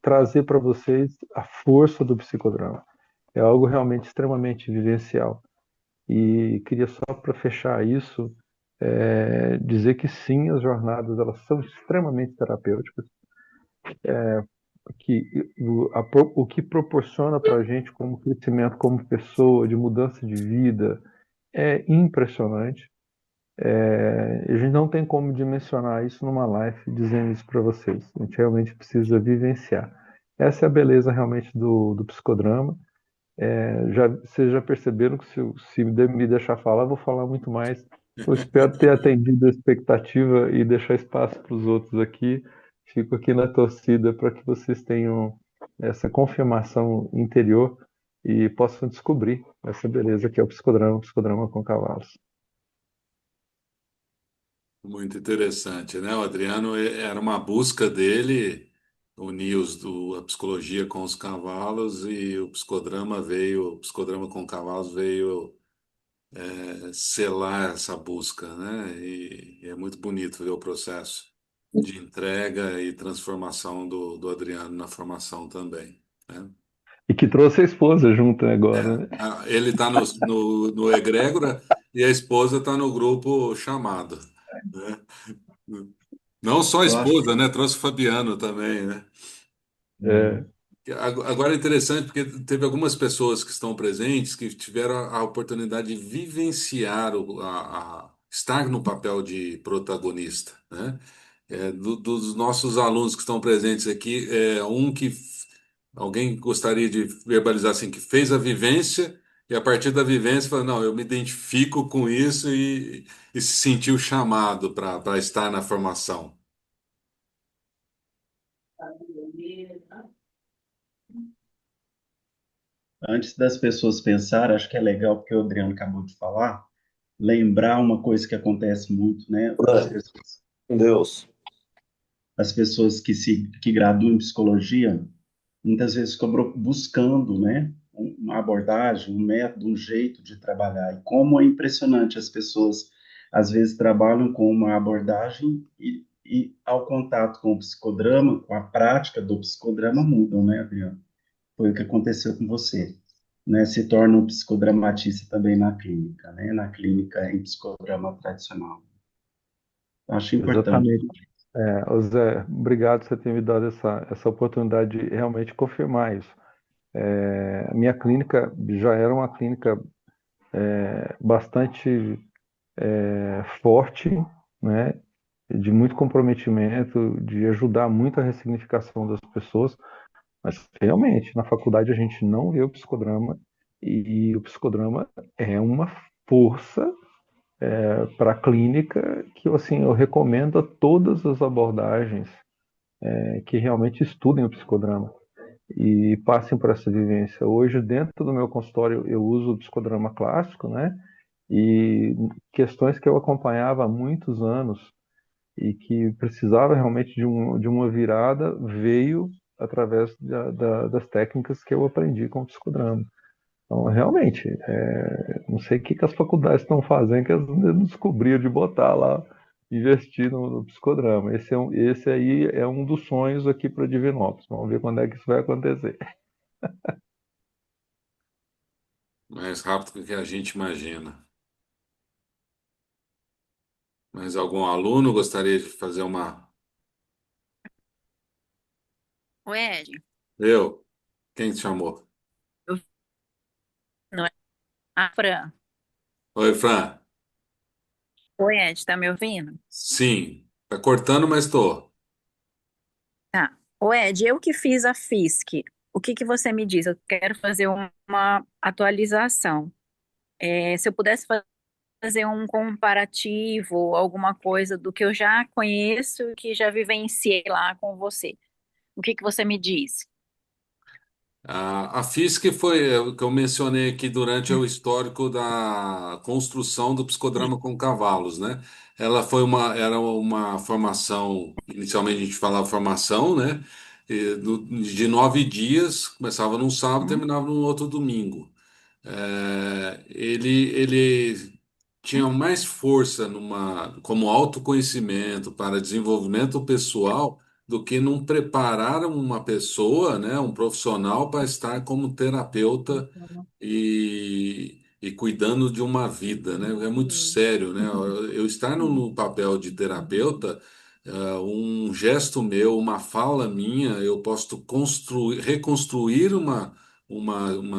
trazer para vocês a força do psicodrama. É algo realmente extremamente vivencial. E queria só para fechar isso, dizer que sim, as jornadas elas são extremamente terapêuticas, que o que proporciona para a gente como crescimento como pessoa, de mudança de vida, é impressionante. A gente não tem como dimensionar isso numa live dizendo isso para vocês. A gente realmente precisa vivenciar. Essa é a beleza realmente do psicodrama. Vocês já perceberam que se me deixar falar, eu vou falar muito mais. Eu espero ter atendido a expectativa e deixar espaço para os outros aqui. Fico aqui na torcida para que vocês tenham essa confirmação interior e possam descobrir essa beleza que é o psicodrama com cavalos. Muito interessante, né? O Adriano era uma busca dele unir a psicologia com os cavalos e o psicodrama com cavalos veio selar essa busca, né? E é muito bonito ver o processo de entrega e transformação do Adriano na formação também, né? E que trouxe a esposa junto agora, né? Ele está no Egrégora e a esposa está no grupo chamado, né? Não só a Eu acho esposa, né? Trouxe o Fabiano também, né? É, que Agora é interessante porque teve algumas pessoas que estão presentes que tiveram a oportunidade de vivenciar estar no papel de protagonista, né? Dos nossos alunos que estão presentes aqui, alguém gostaria de verbalizar assim que fez a vivência e a partir da vivência falou, não, eu me identifico com isso e se sentiu chamado para estar na formação. antes das pessoas pensarem, acho que é legal, porque o Adriano acabou de falar, lembrar uma coisa que acontece muito, né? É, Deus. As pessoas que graduam em psicologia, muitas vezes ficam buscando, né? Uma abordagem, um método, um jeito de trabalhar. E como é impressionante, as pessoas às vezes trabalham com uma abordagem e ao contato com o psicodrama, com a prática do psicodrama, mudam, né, Adriano? Foi o que aconteceu com você, né? Se torna um psicodramatista também na clínica, né? Na clínica em psicodrama tradicional. Acho importante. exatamente. Ô Zé, obrigado por você ter me dado essa oportunidade de realmente confirmar isso. A minha clínica já era uma clínica bastante forte, né, de muito comprometimento, de ajudar muito a ressignificação das pessoas, mas realmente na faculdade a gente não vê o psicodrama e o psicodrama é uma força para a clínica que assim, eu recomendo a todas as abordagens que realmente estudem o psicodrama e passem por essa vivência. Hoje, dentro do meu consultório, eu uso o psicodrama clássico, né? E questões que eu acompanhava há muitos anos e que precisava realmente de uma virada, veio através das técnicas que eu aprendi com o psicodrama. Então, realmente, não sei o que as faculdades estão fazendo que elas não descobriram de botar lá, investir no psicodrama. Esse aí é um dos sonhos aqui para Divinópolis. Vamos ver quando é que isso vai acontecer. Mais rápido do que a gente imagina. Mas algum aluno gostaria de fazer uma. O Ed, Eu? Quem te chamou? eu não é a Fran. Oi, Fran. O Ed, tá me ouvindo? Sim. Tá cortando, mas estou. Tá. O Ed, eu que fiz a FISC. O que que você me diz? Eu quero fazer uma atualização. Se eu pudesse fazer um comparativo, alguma coisa do que eu já conheço e que já vivenciei lá com você. O que que você me diz? A FISC foi o que eu mencionei aqui durante o histórico da construção do psicodrama com cavalos, né? Era uma formação, inicialmente a gente falava formação, né? De 9 dias, começava num sábado, terminava no outro domingo. Ele tinha mais força como autoconhecimento para desenvolvimento pessoal do que num preparar uma pessoa, né, um profissional para estar como terapeuta e cuidando de uma vida, né? É muito sério, né? Eu estar no papel de terapeuta, um gesto meu, uma fala minha, eu posso reconstruir uma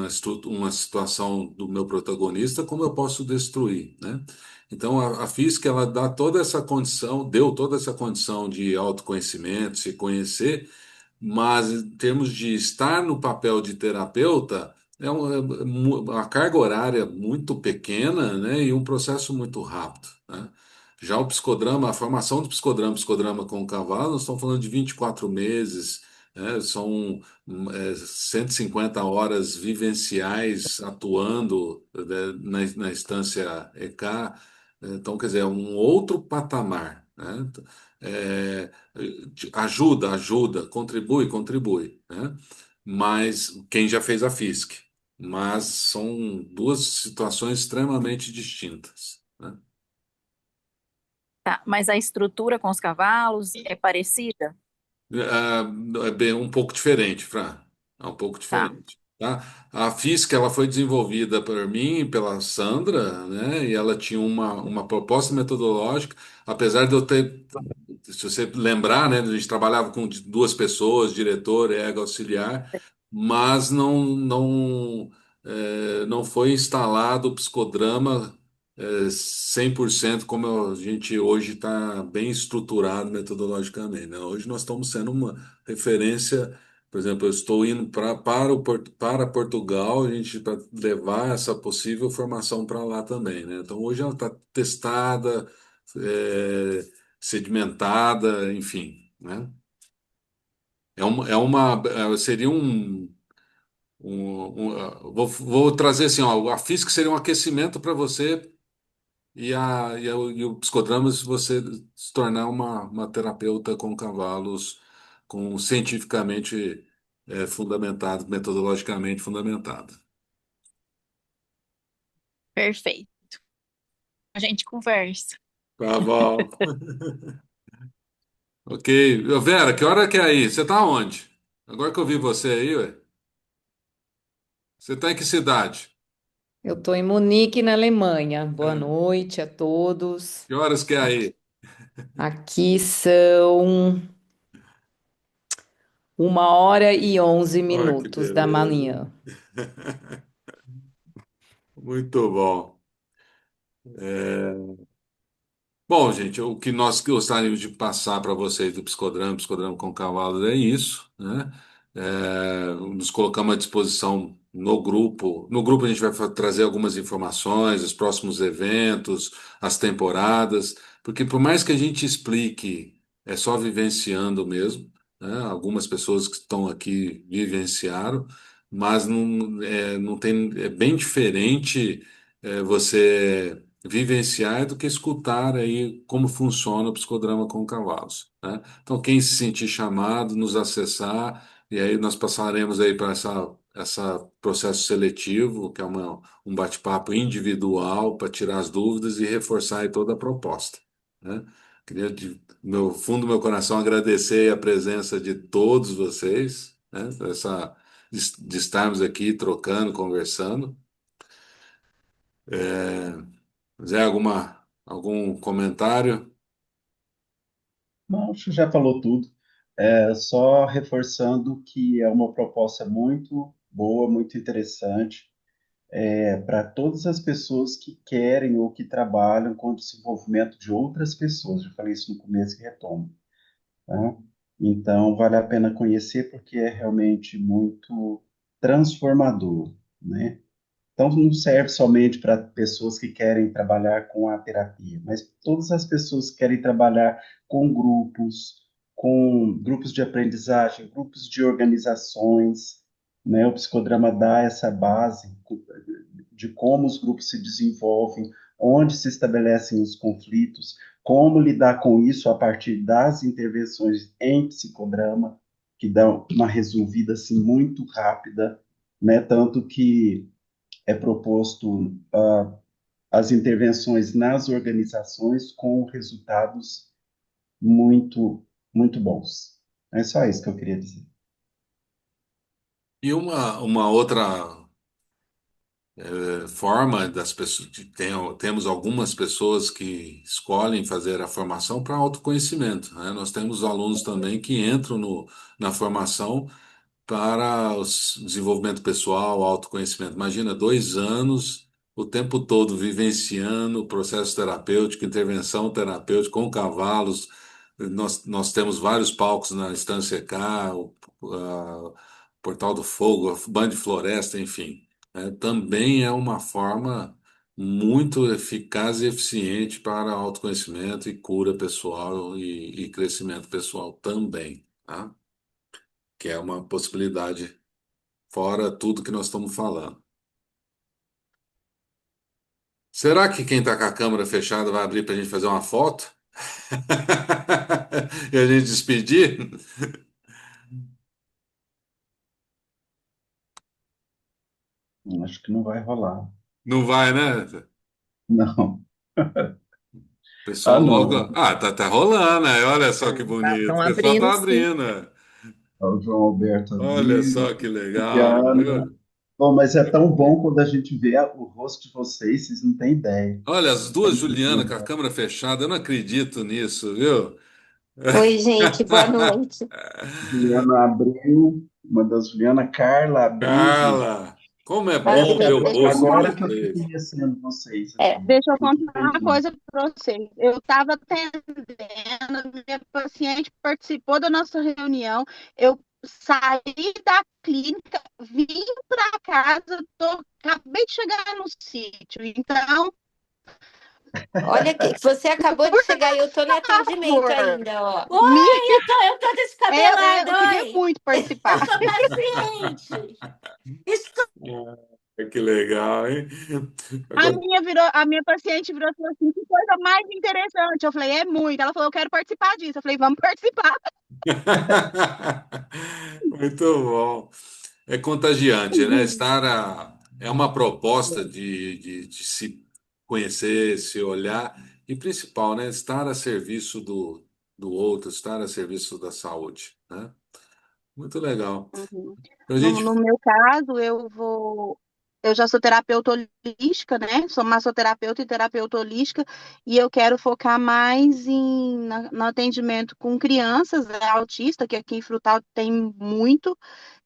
situação do meu protagonista, como eu posso destruir, né? Então, a física, ela dá toda essa condição, deu toda essa condição de autoconhecimento, se conhecer, mas em termos de estar no papel de terapeuta, uma carga horária muito pequena, né? E um processo muito rápido, né? Já o psicodrama, a formação do psicodrama com o cavalo, nós estamos falando de 24 meses, né? São 150 horas vivenciais atuando, né, na instância EK. Então, quer dizer, é um outro patamar, né? É, ajuda, contribui, né? Mas quem já fez a FISC, mas são duas situações extremamente distintas, né? Tá, mas a estrutura com os cavalos é parecida? É bem um pouco diferente, Fran. É um pouco Tá. diferente, tá? A física ela foi desenvolvida por mim e pela Sandra, né? E ela tinha uma proposta metodológica, apesar de eu ter, se você lembrar, né? A gente trabalhava com duas pessoas, diretor e ego auxiliar, mas não foi instalado o psicodrama 100% como a gente hoje está bem estruturado metodologicamente, né? Hoje nós estamos sendo uma referência, por exemplo, eu estou indo para Portugal, a gente para levar essa possível formação para lá também, né? Então hoje ela está testada, é, sedimentada, enfim, né? Seria vou trazer assim, ó, a física seria um aquecimento para você e o psicodrama se você se tornar uma terapeuta com cavalos, com cientificamente fundamentado, metodologicamente fundamentado. Perfeito. A gente conversa. Tá bom. Ok. Ô, Vera, que hora que é aí? Você tá onde? Agora que eu vi você aí, ué. Você tá em que cidade? Eu estou em Munique, na Alemanha. Boa noite a todos. Que horas que é Aqui, aí? aqui são 1h11 Olha que minutos da beleza. manhã. Muito bom. É, Bom, gente, o que nós gostaríamos de passar para vocês do psicodrama com cavalos é isso, né? Nos colocamos à disposição no grupo. No grupo a gente vai trazer algumas informações, os próximos eventos, as temporadas, porque por mais que a gente explique, é só vivenciando mesmo, né? Algumas pessoas que estão aqui vivenciaram, mas não tem, é bem diferente você vivenciar do que escutar aí como funciona o psicodrama com cavalos, né? Então, quem se sentir chamado, nos acessar, e aí nós passaremos aí para essa processo seletivo, que é um bate-papo individual para tirar as dúvidas e reforçar aí toda a proposta, né? Queria, de meu fundo do meu coração, agradecer a presença de todos vocês, né? De estarmos aqui trocando, conversando. Zé, algum comentário? Não, acho que já falou tudo. Só reforçando que é uma proposta muito boa, muito interessante, para todas as pessoas que querem ou que trabalham com o desenvolvimento de outras pessoas. Eu falei isso no começo e retomo, tá? Então, vale a pena conhecer porque é realmente muito transformador, né? Então, não serve somente para pessoas que querem trabalhar com a terapia, mas todas as pessoas que querem trabalhar com grupos de aprendizagem, grupos de organizações, né? O psicodrama dá essa base de como os grupos se desenvolvem, onde se estabelecem os conflitos, como lidar com isso a partir das intervenções em psicodrama, que dão uma resolvida assim muito rápida, né? Tanto que é proposto as intervenções nas organizações com resultados muito, muito bons. É só isso que eu queria dizer. E uma outra forma das pessoas, temos algumas pessoas que escolhem fazer a formação para autoconhecimento, né? Nós temos alunos também que entram na formação para o desenvolvimento pessoal, autoconhecimento. Imagina 2 anos, o tempo todo vivenciando o processo terapêutico, intervenção terapêutica com cavalos. Nós temos vários palcos na Estância K, o Portal do Fogo, a Band de Floresta, enfim. Também é uma forma muito eficaz e eficiente para autoconhecimento e cura pessoal e crescimento pessoal também, tá? Que é uma possibilidade fora tudo que nós estamos falando. Será que quem está com a câmera fechada vai abrir para a gente fazer uma foto? E a gente despedir? Acho que não vai rolar. Não vai, né? Não. O Ah, pessoal logo. não. Ah, tá rolando, né? Olha só que bonito. Estão O pessoal abrindo, tá sim. abrindo, né? O João Alberto Olha abriu, só que legal, Juliana. viu? Bom, mas é tão bom quando a gente vê o rosto de vocês não têm ideia. Olha, as duas Tem Juliana com a câmera fechada, eu não acredito nisso, viu? Oi, gente, boa noite. Juliana abriu, uma das Juliana, Carla abriu, gente. Carla, como é bom ver Abriu, o deixa eu rosto de Agora falar. que eu estou vocês. conhecendo vocês É, aqui. Deixa eu Muito contar uma perdido. coisa para vocês. Eu estava atendendo, minha paciente participou da nossa reunião. Eu saí da clínica, vim para casa, acabei de chegar no sítio. Então, Olha aqui, você acabou de por chegar e eu tô no atendimento favor, ainda, ó. me... Oi, eu tô descabelada, eu queria oi. muito Eu participar. sou paciente. Estou... Que legal, hein? Agora- A minha paciente virou e falou assim: que coisa mais interessante. Eu falei, é muito. Ela falou, eu quero participar disso. Eu falei, vamos participar. Muito bom. É contagiante, né? É uma proposta de se conhecer, se olhar e, principal, né? Estar a serviço do outro, estar a serviço da saúde, né? Muito legal. Uhum. Pra No gente, meu caso, eu já sou terapeuta holística, né? Sou massoterapeuta e terapeuta holística, e eu quero focar mais no atendimento com crianças, né, autistas, que aqui em Frutal tem muito,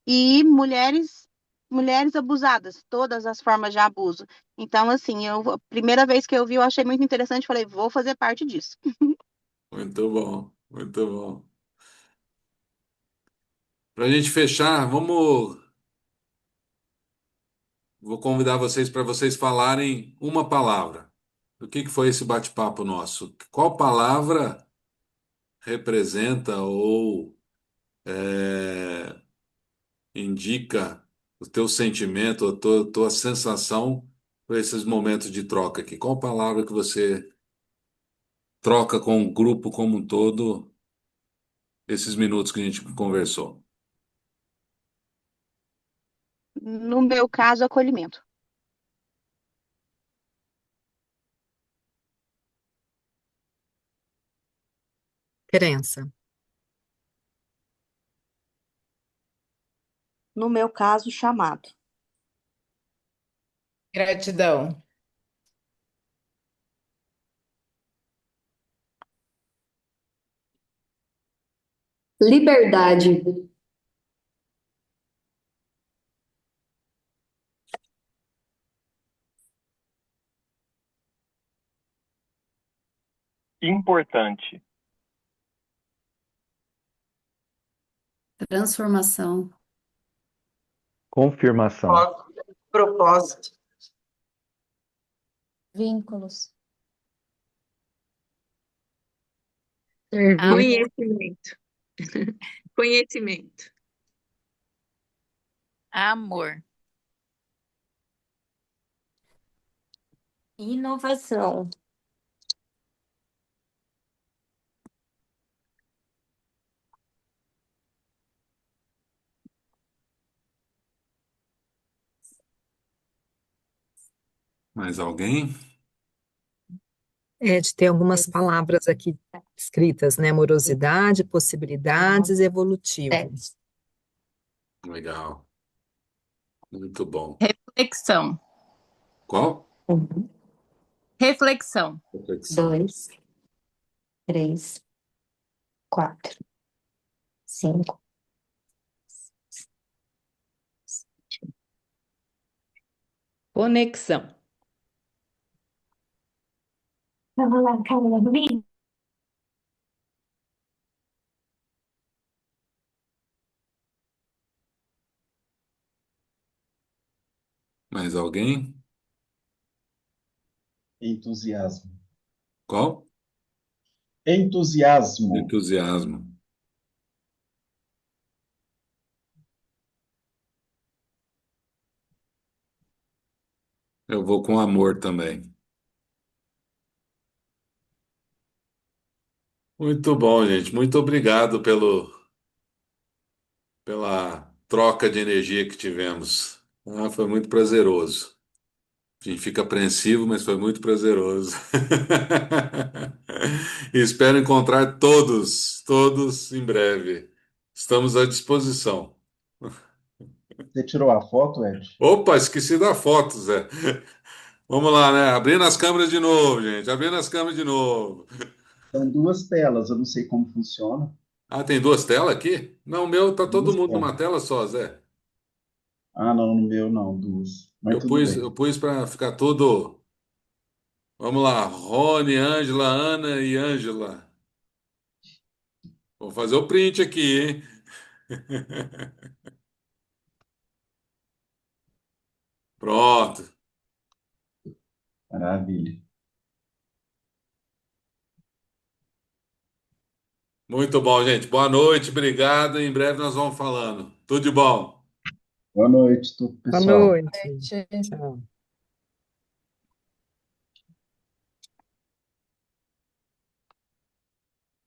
e mulheres abusadas, todas as formas de abuso. Então, assim, a primeira vez que eu vi, eu achei muito interessante, falei, vou fazer parte disso. muito bom, muito bom. Pra gente fechar, vou convidar vocês para vocês falarem uma palavra. O que foi esse bate-papo nosso? Qual palavra representa ou indica o teu sentimento, a tua sensação por esses momentos de troca aqui? Qual palavra que você troca com o grupo como um todo, esses minutos que a gente conversou? No meu caso, acolhimento. Crença. No meu caso, chamado. Gratidão. Liberdade. Importante. Transformação. Confirmação. Propósito. Vínculos. Amor. Servir. Conhecimento. Conhecimento. Amor. Inovação. Mais alguém? Ed, tem algumas palavras aqui escritas, né? Amorosidade, possibilidades, evolutivo. Legal. Muito bom. Reflexão. Qual? Um, Reflexão. Reflexão. 2, 3, 4, 5. Conexão. Vamos lá, Carla. Mais alguém? Entusiasmo. Qual? Entusiasmo. Entusiasmo. Eu vou com amor também. Muito bom, gente. Muito obrigado pela troca de energia que tivemos. Ah, foi muito prazeroso. A gente fica apreensivo, mas foi muito prazeroso. E espero encontrar todos em breve. Estamos à disposição. Você tirou a foto, Ed? Opa, esqueci da foto, Zé. Vamos lá, né? Abrindo as câmeras de novo, gente. Abrindo as câmeras de novo. São duas telas, eu não sei como funciona. Ah, tem duas telas aqui? Não, o meu tá todo Duas mundo numa telas. tela só, Zé. Ah, não, no meu não, duas. Mas tudo Eu bem. pus para ficar tudo. Vamos lá, Rony, Ângela, Ana e Ângela. Vou fazer o print aqui, hein? Pronto. Maravilha. Muito bom, gente. Boa noite, obrigado. Em breve nós vamos falando. Tudo de bom. Boa noite, Boa pessoal. noite. Tchau.